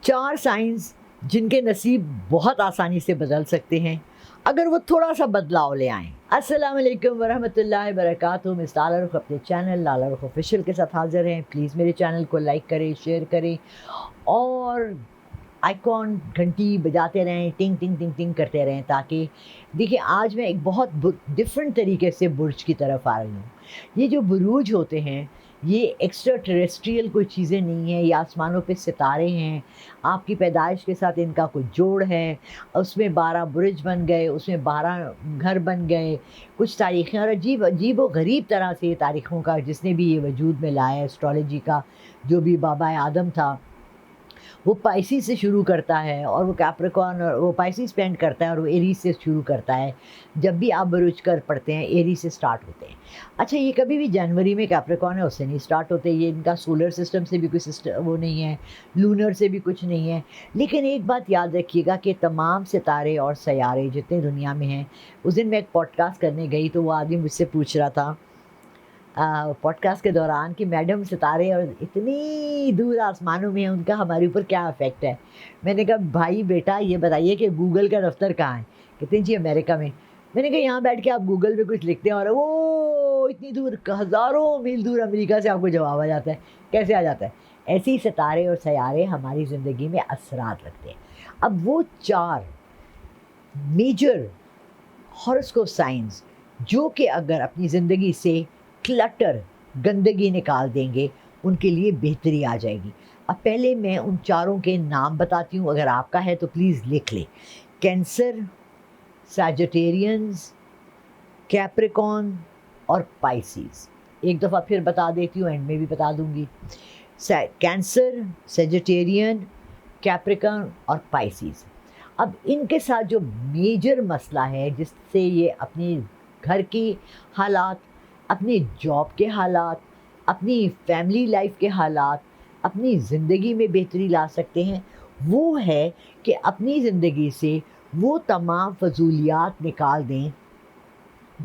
4 science जिनके नसीब बहुत आसानी से बदल सकते हैं अगर वो थोड़ा सा बदलाव ले आएँ। अस्सलाम वालेकुम वरहमतुल्लाहि वबरकातुहू। मिस लाला रुख अपने चैनल लाला रुख ऑफिशियल के साथ हाज़िर हैं। प्लीज़ मेरे चैनल को लाइक करें, शेयर करें और आइकॉन घंटी बजाते रहें, टिंग टिंग टिंग टिंग करते रहें, ताकि देखिए आज मैं एक बहुत डिफरेंट तरीके से बुर्ज की तरफ आ रही हूँ। ये जो बुरूज होते हैं ये एक्स्ट्रा टेरेस्ट्रियल कोई चीज़ें नहीं हैं, ये आसमानों पे सितारे हैं। आपकी पैदाइश के साथ इनका कोई जोड़ है, उसमें 12 बुर्ज बन गए, उसमें 12 घर बन गए, कुछ तारीख़ें और अजीब अजीब व गरीब तरह से तारीख़ों का जिसने भी ये वजूद में लाया एस्ट्रोलॉजी का, जो भी बाबा आदम था वो पाइसिस से शुरू करता है और वो कैप्रिकॉर्न और वो पाइसिस स्पेंड करता है और वो एरीज से शुरू करता है। जब भी आप बुरुज कर पढ़ते हैं एरीज से स्टार्ट होते हैं। अच्छा, ये कभी भी जनवरी में कैप्रिकॉर्न है उससे नहीं स्टार्ट होते, ये इनका सोलर सिस्टम से भी कोई सिस्टम वो नहीं है, लूनर से भी कुछ नहीं है। लेकिन एक बात याद रखिएगा कि तमाम सितारे और सैयारे जितने दुनिया में हैं, उस दिन मैं एक पॉडकास्ट करने गई तो वो आदमी मुझसे पूछ रहा था पॉडकास्ट के दौरान कि मैडम सितारे और इतनी दूर आसमानों में हैं, उनका हमारे ऊपर क्या इफ़ेक्ट है। मैंने कहा भाई बेटा ये बताइए कि गूगल का दफ्तर कहाँ है। कहते हैं जी अमेरिका में। मैंने कहा यहाँ बैठ के आप गूगल पे कुछ लिखते हैं और वो इतनी दूर हज़ारों मील दूर अमेरिका से आपको जवाब आ जाता है। कैसे आ जाता है? ऐसे ही सितारे और सैयारे हमारी ज़िंदगी में असरात रखते हैं। अब वो 4 मेजर हॉरोस्कोप साइंस जो कि अगर अपनी ज़िंदगी से क्लटर गंदगी निकाल देंगे उनके लिए बेहतरी आ जाएगी। अब पहले मैं उन चारों के नाम बताती हूँ, अगर आपका है तो प्लीज़ लिख लें। कैंसर, सैजिटेरियंस, कैप्रिकॉर्न और पाइसिस। एक दफ़ा फिर बता देती हूँ, एंड में भी बता दूँगी। कैंसर, सैजिटेरियन, कैप्रिकॉर्न और पाइसिस। अब इनके साथ जो मेजर मसला है जिससे ये अपने घर की हालात, अपनी जॉब के हालात, अपनी फैमिली लाइफ के हालात, अपनी ज़िंदगी में बेहतरी ला सकते हैं, वो है कि अपनी ज़िंदगी से वो तमाम फजूलियात निकाल दें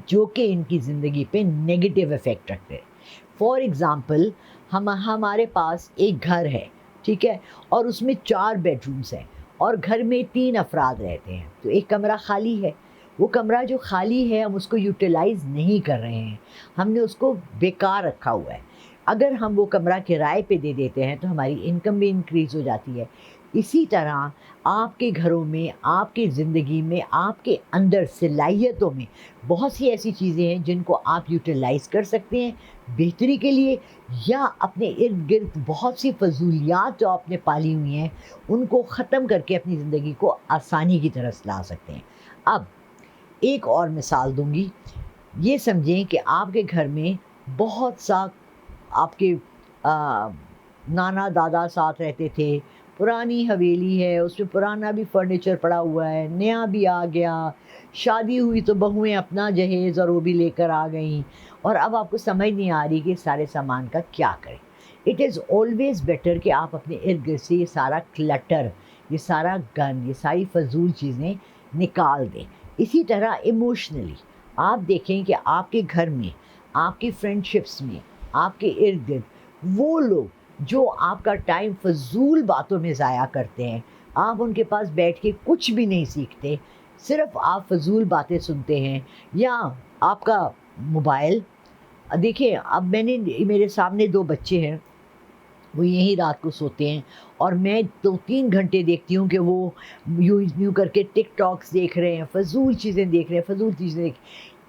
जो कि इनकी ज़िंदगी पे नेगेटिव इफ़ेक्ट रखते हैं। फॉर एग्ज़ाम्पल हमारे पास एक घर है, ठीक है, और उसमें 4 बेडरूम्स हैं और घर में 3 अफराद रहते हैं, तो एक कमरा खाली है। वो कमरा जो खाली है हम उसको यूटिलाइज़ नहीं कर रहे हैं, हमने उसको बेकार रखा हुआ है। अगर हम वो कमरा किराए पे दे देते हैं तो हमारी इनकम भी इंक्रीज़ हो जाती है। इसी तरह आपके घरों में, आपकी ज़िंदगी में, आपके अंदर सलाहियतों में बहुत सी ऐसी चीज़ें हैं जिनको आप यूटिलाइज़ कर सकते हैं बेहतरी के लिए, या अपने इर्द गिर्द बहुत सी फजूलियात जो आपने पाली हुई हैं उनको ख़त्म करके अपनी ज़िंदगी को आसानी की तरफ ला सकते हैं। अब एक और मिसाल दूंगी। ये समझें कि आपके घर में बहुत सा आपके नाना दादा साथ रहते थे, पुरानी हवेली है, उसमें पुराना भी फर्नीचर पड़ा हुआ है, नया भी आ गया, शादी हुई तो बहुएं अपना जहेज़ और वो भी लेकर आ गईं, और अब आपको समझ नहीं आ रही कि सारे सामान का क्या करें। इट इज़ ऑलवेज़ बेटर कि आप अपने इर्द गिर्द से ये सारा क्लटर, ये सारा गंद, ये सारी फजूल चीज़ें निकाल दें। इसी तरह इमोशनली आप देखें कि आपके घर में, आपकी फ्रेंडशिप्स में, आपके इर्द गिर्द वो लोग जो आपका टाइम फजूल बातों में ज़ाया करते हैं, आप उनके पास बैठ के कुछ भी नहीं सीखते, सिर्फ आप फजूल बातें सुनते हैं, या आपका मोबाइल। देखिए अब मेरे सामने 2 बच्चे हैं, वो यहीं रात को सोते हैं और मैं 2-3 घंटे देखती हूँ कि वो यूँ यूँ करके टिकटॉक्स देख रहे हैं, फजूल चीज़ें देख रहे हैं, फजूल चीज़ें देख।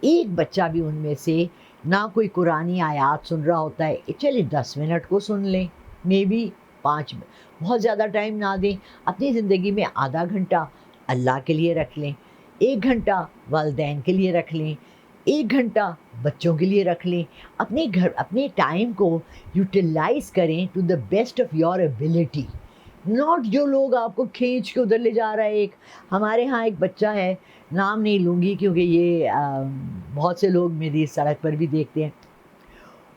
एक बच्चा भी उनमें से ना कोई कुरानी आयात सुन रहा होता है। चलिए 10 मिनट को सुन लें, मे बी 5, बहुत ज़्यादा टाइम ना दें। अपनी ज़िंदगी में आधा घंटा अल्लाह के लिए रख लें, 1 घंटा वालिदैन के लिए रख लें, 1 घंटा बच्चों के लिए रख लें। अपने टाइम को यूटिलाइज़ करें to the best of your ability, not जो लोग आपको खींच के उधर ले जा रहा है। एक हमारे यहाँ एक बच्चा है, नाम नहीं लूँगी क्योंकि ये बहुत से लोग मेरी सड़क पर भी देखते हैं।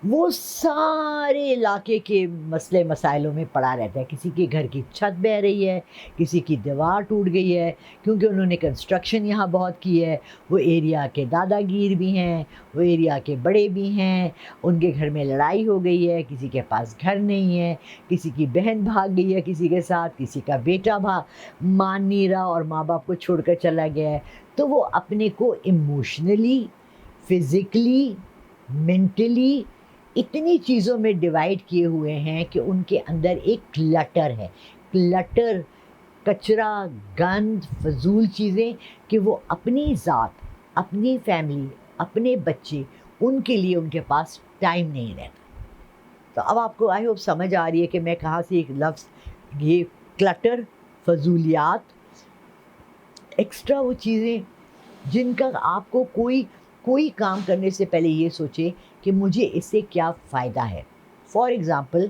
وہ سارے علاقے کے مسئلے مسائلوں میں پڑا رہتا ہے. کسی کے گھر کی چھت بہہ رہی ہے, کسی کی دیوار ٹوٹ گئی ہے کیونکہ انہوں نے کنسٹرکشن یہاں بہت کی ہے, وہ ایریا کے دادا گیر بھی ہیں, وہ ایریا کے بڑے بھی ہیں, ان کے گھر میں لڑائی ہو گئی ہے, کسی کے پاس گھر نہیں ہے, کسی کی بہن بھاگ گئی ہے کسی کے ساتھ, کسی کا بیٹا مان نہیں رہا اور ماں باپ کو چھوڑ کر چلا گیا ہے. تو وہ اپنے کو ایموشنلی, فزیکلی, مینٹلی اتنی چیزوں میں ڈیوائڈ کیے ہوئے ہیں کہ ان کے اندر ایک کلٹر ہے. کلٹر, کچرا, گند, فضول چیزیں کہ وہ اپنی ذات, اپنی فیملی, اپنے بچے, ان کے لیے ان کے پاس ٹائم نہیں رہتا. تو اب آپ کو آئی ہوپ سمجھ آ رہی ہے کہ میں کہاں سے ایک لفظ, یہ کلٹر, فضولیات, ایکسٹرا وہ چیزیں جن کا آپ کو کوئی کام کرنے سے پہلے یہ سوچے کہ مجھے اس سے کیا فائدہ ہے. فار ایگزامپل,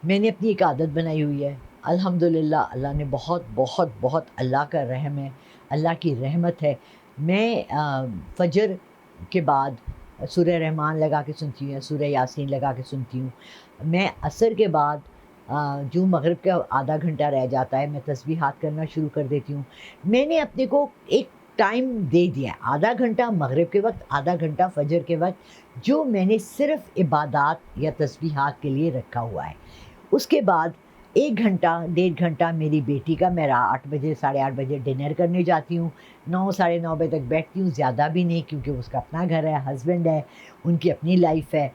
میں نے اپنی ایک عادت بنائی ہوئی ہے, الحمدللہ اللہ نے بہت بہت بہت اللہ کا رحم ہے, اللہ کی رحمت ہے. میں فجر کے بعد سورہ رحمان لگا کے سنتی ہوں, سورہ یاسین لگا کے سنتی ہوں. میں عصر کے بعد جو مغرب کا آدھا گھنٹہ رہ جاتا ہے میں تسبیحات کرنا شروع کر دیتی ہوں. میں نے اپنے کو ایک ٹائم دے دیا ہے, آدھا گھنٹہ مغرب کے وقت, آدھا گھنٹہ فجر کے وقت, جو میں نے صرف عبادات یا تسبیحات کے لیے رکھا ہوا ہے. اس کے بعد 1 گھنٹہ 1.5 گھنٹہ میری بیٹی کا, میں 8 بجے 8:30 بجے ڈنر کرنے جاتی ہوں, 9 ساڑھے 9 بجے تک بیٹھتی ہوں, زیادہ بھی نہیں کیونکہ اس کا اپنا گھر ہے, ہسبینڈ ہے, ان کی اپنی لائف ہے.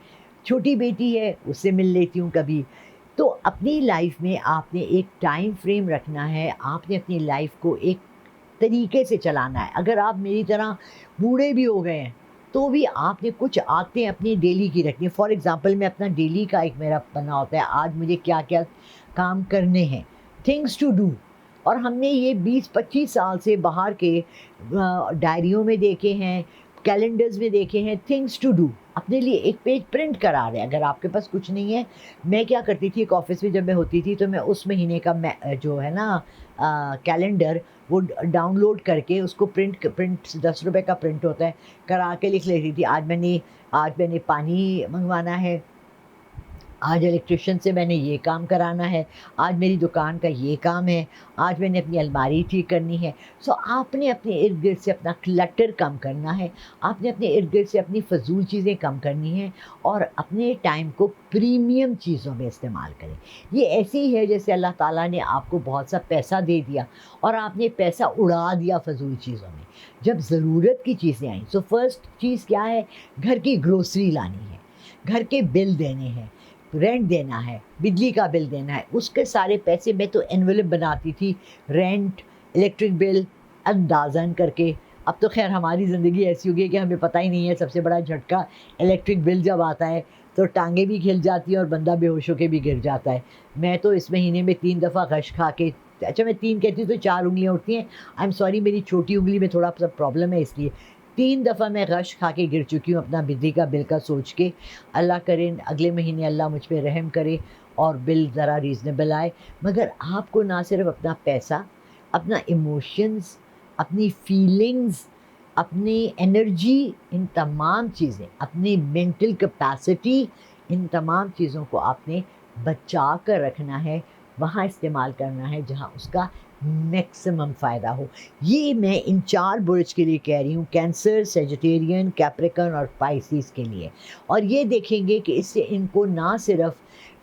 چھوٹی بیٹی ہے, اس سے مل لیتی ہوں کبھی. تو اپنی لائف میں آپ نے ایک ٹائم فریم رکھنا ہے, آپ نے اپنی لائف کو ایک طریقے سے چلانا ہے. اگر آپ میری طرح بوڑھے بھی ہو گئے ہیں تو بھی آپ نے کچھ عادتیں اپنی ڈیلی کی رکھنی ہے. فار ایگزامپل, میں اپنا ڈیلی کا ایک میرا بنا ہوتا ہے, آج مجھے کیا کیا کام کرنے ہیں, تھنگس ٹو ڈو. اور ہم نے یہ 20-25 سال سے باہر کے ڈائریوں میں دیکھے ہیں, کیلنڈرز میں دیکھے ہیں, تھنگس ٹو ڈو. اپنے لیے ایک پیج پرنٹ کرا رہے ہیں. اگر آپ کے پاس کچھ نہیں ہے, میں کیا کرتی تھی, ایک آفس میں جب میں ہوتی تھی تو میں اس مہینے کا جو ہے نا کیلنڈر, وہ ڈاؤن لوڈ کر کے اس کو پرنٹ 10 روپے کا پرنٹ ہوتا ہے, کرا کے لکھ لیتی تھی. آج میں نے پانی منگوانا ہے, آج الیکٹریشین سے میں نے یہ کام کرانا ہے, آج میری دکان کا یہ کام ہے, آج میں نے اپنی الماری ٹھیک کرنی ہے. سو آپ نے اپنے ارد گرد سے اپنا کلٹر کم کرنا ہے, آپ نے اپنے ارد گرد سے اپنی فضول چیزیں کم کرنی ہیں اور اپنے ٹائم کو پریمیم چیزوں میں استعمال کریں. یہ ایسی ہی ہے جیسے اللہ تعالیٰ نے آپ کو بہت سا پیسہ دے دیا اور آپ نے پیسہ اڑا دیا فضول چیزوں میں. جب ضرورت کی چیزیں آئیں, سو فرسٹ چیز کیا ہے, گھر کی گروسری لانی ہے, گھر کے بل دینے ہیں, رینٹ دینا ہے, بجلی کا بل دینا ہے. اس کے سارے پیسے میں تو انویلپ بناتی تھی, رینٹ, الیکٹرک بل اندازاً کر کے. اب تو خیر ہماری زندگی ایسی ہو گئی کہ ہمیں پتہ ہی نہیں ہے. سب سے بڑا جھٹکا الیکٹرک بل جب آتا ہے تو ٹانگیں بھی کھل جاتی ہیں اور بندہ بے ہوش ہو کے بھی گر جاتا ہے. میں تو اس مہینے میں 3 دفعہ غش کھا کے, اچھا میں 3 کہتی ہوں تو 4 انگلیاں اٹھتی ہیں, آئی ایم سوری, میری چھوٹی انگلی میں تھوڑا سا پرابلم ہے, اس لیے 3 دفعہ میں غش کھا کے گر چکی ہوں اپنا بجلی کا بل کا سوچ کے. اللہ کرے اگلے مہینے اللہ مجھ پہ رحم کرے اور بل ذرا ریزنیبل آئے. مگر آپ کو نہ صرف اپنا پیسہ, اپنا ایموشنز, اپنی فیلنگز, اپنی انرجی, ان تمام چیزیں, اپنی مینٹل کیپیسٹی, ان تمام چیزوں کو آپ نے بچا کر رکھنا ہے, وہاں استعمال کرنا ہے جہاں اس کا میکسیمم فائدہ ہو. یہ میں ان 4 برج کے لیے کہہ رہی ہوں, کینسر, سیجیٹیرین, کیپریکن اور پائسیز کے لیے. اور یہ دیکھیں گے کہ اس سے ان کو نہ صرف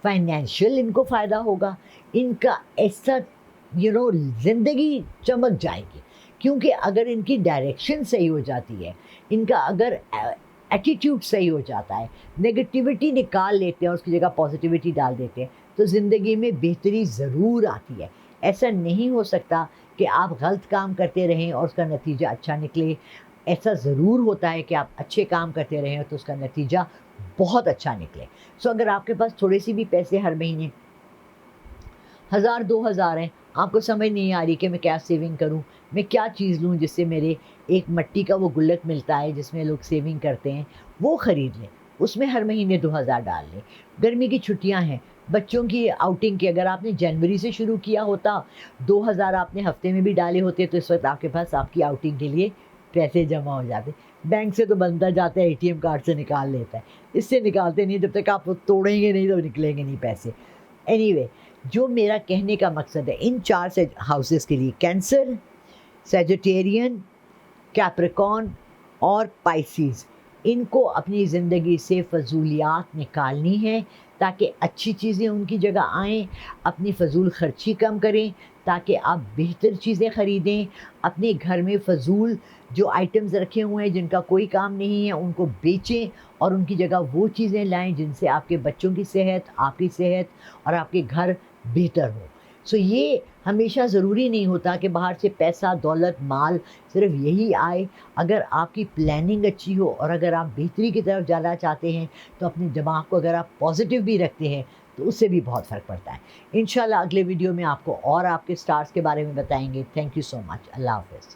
فائنینشیل ان کو فائدہ ہوگا, ان کا ایسا زندگی چمک جائے گی. کیونکہ اگر ان کی ڈائریکشن صحیح ہو جاتی ہے, ان کا اگر ایٹیٹیوڈ صحیح ہو جاتا ہے, نگیٹیوٹی نکال لیتے ہیں اور اس کی جگہ پازیٹیوٹی ڈال دیتے ہیں, تو زندگی میں بہتری ضرور آتی ہے. ایسا نہیں ہو سکتا کہ آپ غلط کام کرتے رہیں اور اس کا نتیجہ اچھا نکلے. ایسا ضرور ہوتا ہے کہ آپ اچھے کام کرتے رہیں تو اس کا نتیجہ بہت اچھا نکلے. سو اگر آپ کے پاس تھوڑے سی بھی پیسے ہر مہینے 1000-2000 ہیں, آپ کو سمجھ نہیں آ رہی کہ میں کیا سیونگ کروں, میں کیا چیز لوں جس سے میرے ایک مٹی کا وہ گلک ملتا ہے جس میں لوگ سیونگ کرتے ہیں, وہ خرید لیں, اس میں ہر مہینے 2000 ڈال لیں. گرمی کی چھٹیاں ہیں, بچوں کی آؤٹنگ کی, اگر آپ نے جنوری سے شروع کیا ہوتا, 2000 آپ نے ہفتے میں بھی ڈالے ہوتے تو اس وقت آپ کے پاس آپ کی آؤٹنگ کے لیے پیسے جمع ہو جاتے. बैंक से तो बंदा जाता है ATM कार्ड से निकाल लेता है, इससे निकालते नहीं, जब तक आप वो तोड़ेंगे नहीं तो निकलेंगे नहीं पैसे। एनीवे, जो मेरा कहने का मकसद है इन 4 हाउसेस के लिए, कैंसर, सैजिटेरियन, कैप्रिकॉर्न और पाइसिस, इनको अपनी ज़िंदगी से फ़जूलियात निकालनी है ताकि अच्छी चीज़ें उनकी जगह आएँ। अपनी फ़जूल खर्ची कम करें ताकि आप बेहतर चीज़ें ख़रीदें। अपने घर में फ़जूल जो आइटम्स रखे हुए हैं जिनका कोई काम नहीं है उनको बेचें और उनकी जगह वो चीज़ें लाएं जिनसे आपके बच्चों की सेहत, आपकी सेहत और आपके घर बेहतर हो। सो ये हमेशा ज़रूरी नहीं होता कि बाहर से पैसा, दौलत, माल सिर्फ यही आए। अगर आपकी प्लानिंग अच्छी हो और अगर आप बेहतरी की तरफ जाना चाहते हैं तो अपने दिमाग को अगर आप पॉजिटिव भी रखते हैं तो उससे भी बहुत फ़र्क पड़ता है। इंशाल्लाह अगले वीडियो में आपको और आपके स्टार्स के बारे में बताएंगे। Thank you so much. अल्लाह हाफ़िज़।